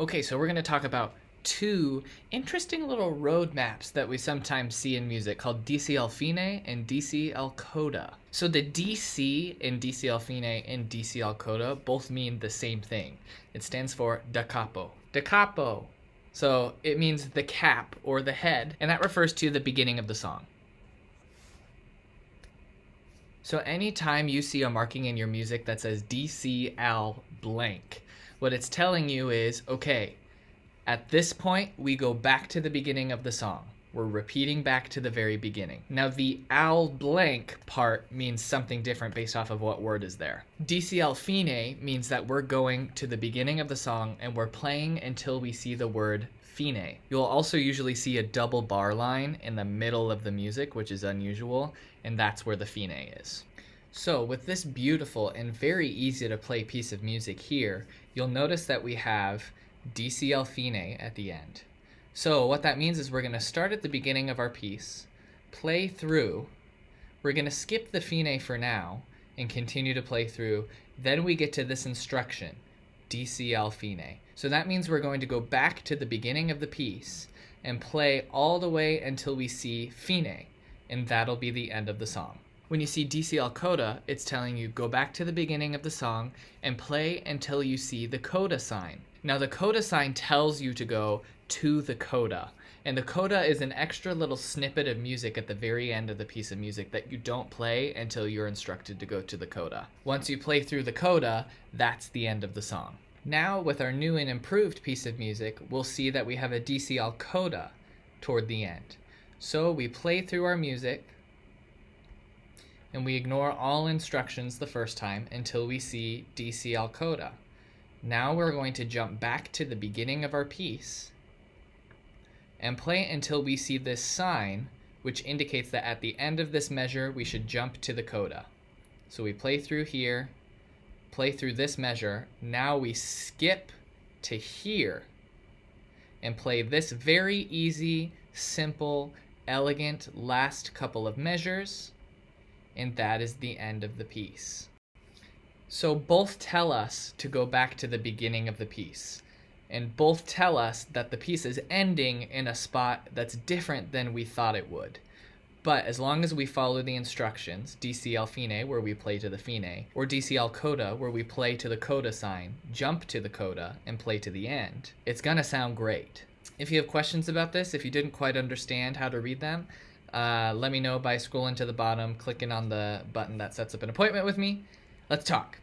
Okay, so we're going to talk about two interesting little road maps that we sometimes see in music called DC Fine and DC Coda. So the DC in DC Fine and DC Coda both mean the same thing. It stands for da capo. Da capo. So it means the cap or the head, and that refers to the beginning of the song. So anytime you see a marking in your music that says DCL blank, what it's telling you is, okay, at this point, we go back to the beginning of the song. We're repeating back to the very beginning. Now, the al blank part means something different based off of what word is there. DCL fine means that we're going to the beginning of the song and we're playing until we see the word fine. You'll also usually see a double bar line in the middle of the music, which is unusual, and that's where the fine is. So with this beautiful and very easy to play piece of music here, you'll notice that we have DCL fine at the end. So what that means is we're going to start at the beginning of our piece, play through, we're going to skip the fine for now, and continue to play through. Then we get to this instruction, DCL fine. So that means we're going to go back to the beginning of the piece and play all the way until we see fine, and that'll be the end of the song. When you see DCL coda, it's telling you go back to the beginning of the song and play until you see the coda sign. Now the coda sign tells you to go to the coda, and the coda is an extra little snippet of music at the very end of the piece of music that you don't play until you're instructed to go to the coda. Once you play through the coda, that's the end of the song. Now with our new and improved piece of music, we'll see that we have a DCL coda toward the end. So we play through our music, and we ignore all instructions the first time until we see DCL coda. Now we're going to jump back to the beginning of our piece and play until we see this sign, which indicates that at the end of this measure, we should jump to the coda. So we play through here, play through this measure. Now we skip to here and play this very easy, simple, elegant last couple of measures, and that is the end of the piece. So both tell us to go back to the beginning of the piece, and both tell us that the piece is ending in a spot that's different than we thought it would. But as long as we follow the instructions, DCL fine, where we play to the fine, or DCL coda, where we play to the coda sign, jump to the coda, and play to the end, it's gonna sound great. If you have questions about this, if you didn't quite understand how to read them, let me know by scrolling to the bottom, clicking on the button that sets up an appointment with me. Let's talk.